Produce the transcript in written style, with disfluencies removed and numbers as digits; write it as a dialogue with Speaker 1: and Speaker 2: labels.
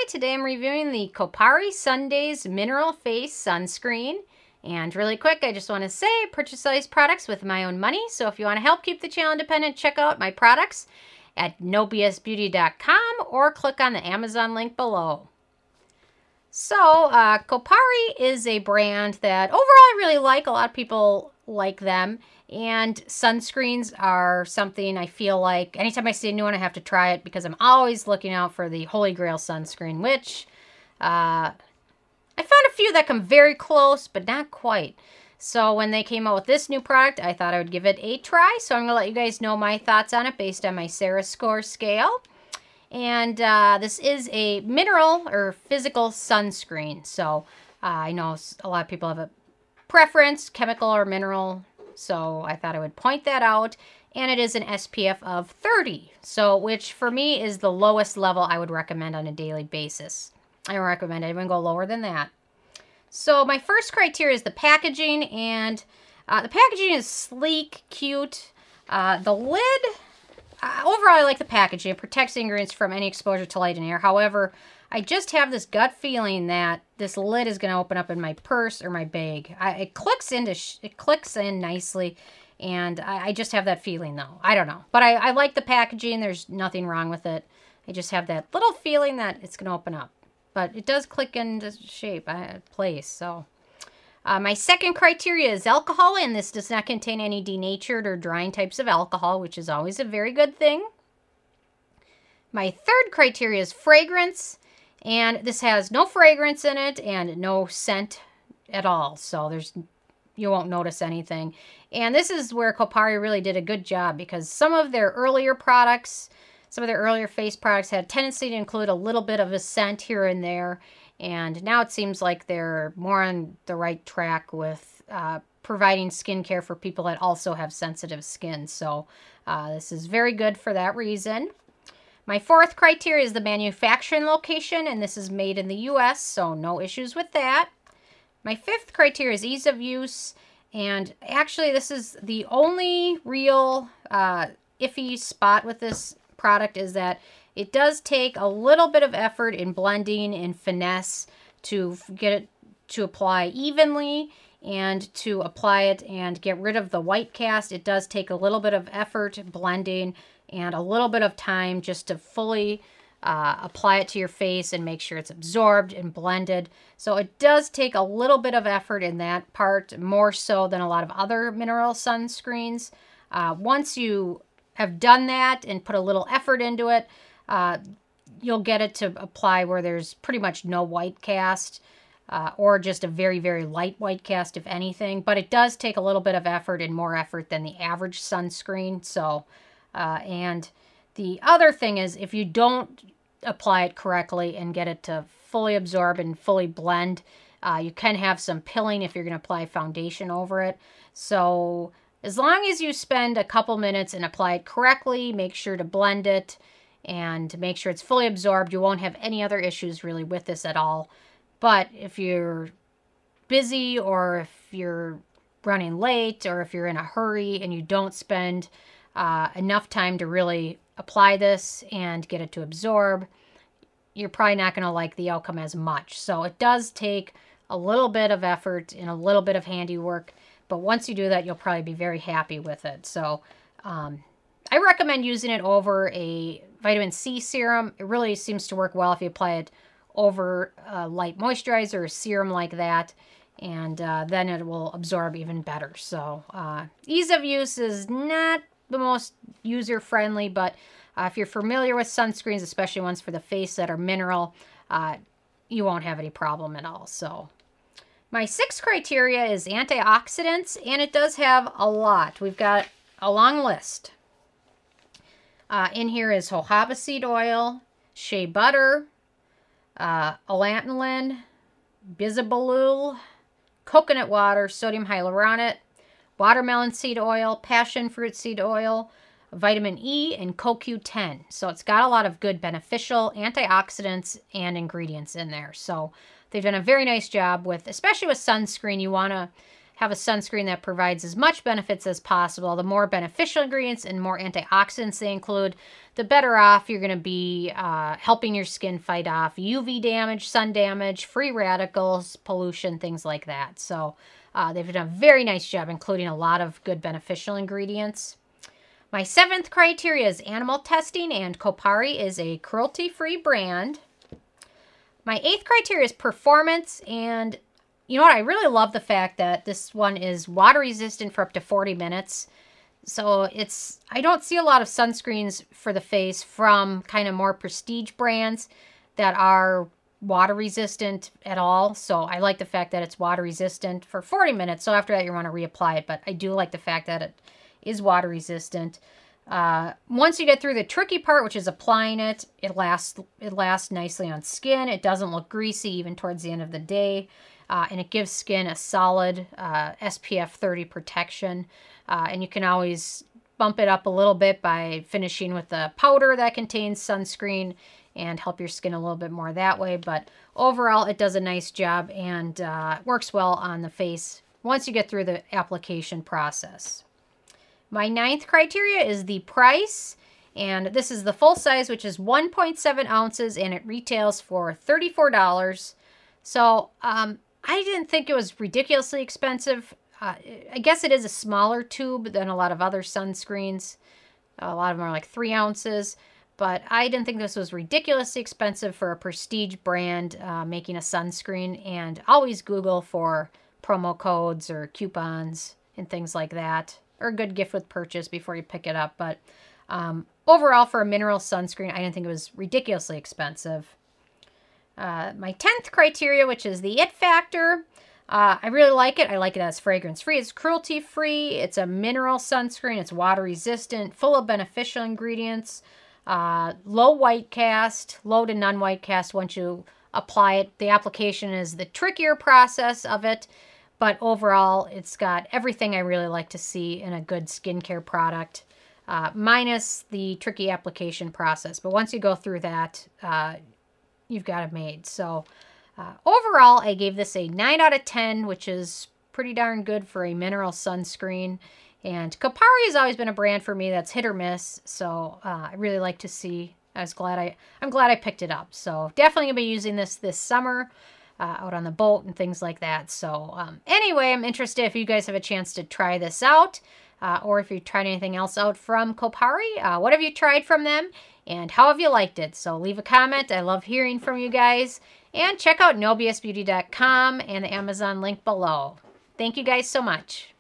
Speaker 1: Hi, today I'm reviewing the Kopari Sundaze Mineral Face Sunscreen. And really quick, I just want to say I purchase all these products with my own money. So if you want to help keep the channel independent, check out my products at nobsbeauty.com or click on the Amazon link below. So Kopari is a brand that overall I really like. A lot of people like them. And sunscreens are something I feel like anytime I see a new one, I have to try it because I'm always looking out for the Holy Grail sunscreen, which I found a few that come very close, but not quite. So when they came out with this new product, I thought I would give it a try. So I'm going to let you guys know my thoughts on it based on my Sarah score scale. And this is a mineral or physical sunscreen. So I know a lot of people have a preference, chemical or mineral. So I thought I would point that out. And it is an SPF of 30. So which for me is the lowest level I would recommend on a daily basis. I don't recommend anyone go lower than that. So my first criteria is the packaging. And the packaging is sleek, cute. The lid, overall I like the packaging. It protects the ingredients from any exposure to light and air. However, I just have this gut feeling that this lid is going to open up in my purse or my bag. It clicks in nicely, and I just have that feeling though. I don't know, but I like the packaging. There's nothing wrong with it. I just have that little feeling that it's going to open up, but it does click into shape, place. So my second criteria is alcohol, and this does not contain any denatured or drying types of alcohol, which is always a very good thing. My third criteria is fragrance. And this has no fragrance in it and no scent at all. So you won't notice anything. And this is where Kopari really did a good job because some of their earlier products, some of their earlier face products had a tendency to include a little bit of a scent here and there. And now it seems like they're more on the right track with providing skincare for people that also have sensitive skin. So this is very good for that reason. My fourth criteria is the manufacturing location, and this is made in the U.S., so no issues with that. My fifth criteria is ease of use, and actually this is the only real iffy spot with this product is that it does take a little bit of effort in blending and finesse to get it to apply evenly and to apply it and get rid of the white cast. It does take a little bit of effort blending and a little bit of time just to fully apply it to your face and make sure it's absorbed and blended. So it does take a little bit of effort in that part, more so than a lot of other mineral sunscreens. Once you have done that and put a little effort into it, you'll get it to apply where there's pretty much no white cast or just a very, very light white cast, if anything. But it does take a little bit of effort and more effort than the average sunscreen. So and the other thing is if you don't apply it correctly and get it to fully absorb and fully blend, you can have some pilling if you're going to apply foundation over it. So as long as you spend a couple minutes and apply it correctly, make sure to blend it and make sure it's fully absorbed, you won't have any other issues really with this at all. But if you're busy or if you're running late or if you're in a hurry and you don't spend enough time to really apply this and get it to absorb, you're probably not going to like the outcome as much. So it does take a little bit of effort and a little bit of handiwork, but once you do that, you'll probably be very happy with it. So I recommend using it over a vitamin C serum. It really seems to work well if you apply it over a light moisturizer or a serum like that, and then it will absorb even better. So ease of use is not the most user-friendly, but if you're familiar with sunscreens, especially ones for the face that are mineral, you won't have any problem at all. So my sixth criteria is antioxidants, and it does have a lot. We've got a long list. In here is jojoba seed oil, shea butter, allantoin, bisabolol, coconut water, sodium hyaluronate, watermelon seed oil, passion fruit seed oil, vitamin E, and CoQ10. So it's got a lot of good beneficial antioxidants and ingredients in there. So they've done a very nice job with, especially with sunscreen, you want to have a sunscreen that provides as much benefits as possible. The more beneficial ingredients and more antioxidants they include, the better off you're going to be helping your skin fight off UV damage, sun damage, free radicals, pollution, things like that. So they've done a very nice job including a lot of good beneficial ingredients. My 7th criteria is animal testing, and Kopari is a cruelty-free brand. My 8th criteria is performance, and you know what? I really love the fact that this one is water resistant for up to 40 minutes. So I don't see a lot of sunscreens for the face from kind of more prestige brands that are water resistant at all. So I like the fact that it's water resistant for 40 minutes. So after that, you want to reapply it. But I do like the fact that it is water resistant. Once you get through the tricky part, which is applying it, it lasts nicely on skin. It doesn't look greasy even towards the end of the day. And it gives skin a solid SPF 30 protection. And you can always bump it up a little bit by finishing with the powder that contains sunscreen and help your skin a little bit more that way. But overall, it does a nice job and works well on the face once you get through the application process. My 9th criteria is the price. And this is the full size, which is 1.7 ounces, and it retails for $34. So I didn't think it was ridiculously expensive. I guess it is a smaller tube than a lot of other sunscreens. A lot of them are like 3 ounces. But I didn't think this was ridiculously expensive for a prestige brand making a sunscreen. And always Google for promo codes or coupons and things like that. Or a good gift with purchase before you pick it up. But overall, for a mineral sunscreen, I didn't think it was ridiculously expensive. My 10th criteria, which is the it factor. I really like it. I like it as fragrance-free. It's cruelty-free. It's a mineral sunscreen. It's water-resistant, full of beneficial ingredients. Low white cast, low to none white cast once you apply it. The application is the trickier process of it. But overall, it's got everything I really like to see in a good skincare product, minus the tricky application process. But once you go through that, you've got it made. So overall, I gave this a 9 out of 10, which is pretty darn good for a mineral sunscreen. And Kopari has always been a brand for me that's hit or miss. So I really like to see. I'm glad I picked it up. So definitely going to be using this summer. Out on the boat and things like that. So anyway, I'm interested if you guys have a chance to try this out or if you've tried anything else out from Kopari. What have you tried from them and how have you liked it? So leave a comment. I love hearing from you guys. And check out nobsbeauty.com and the Amazon link below. Thank you guys so much.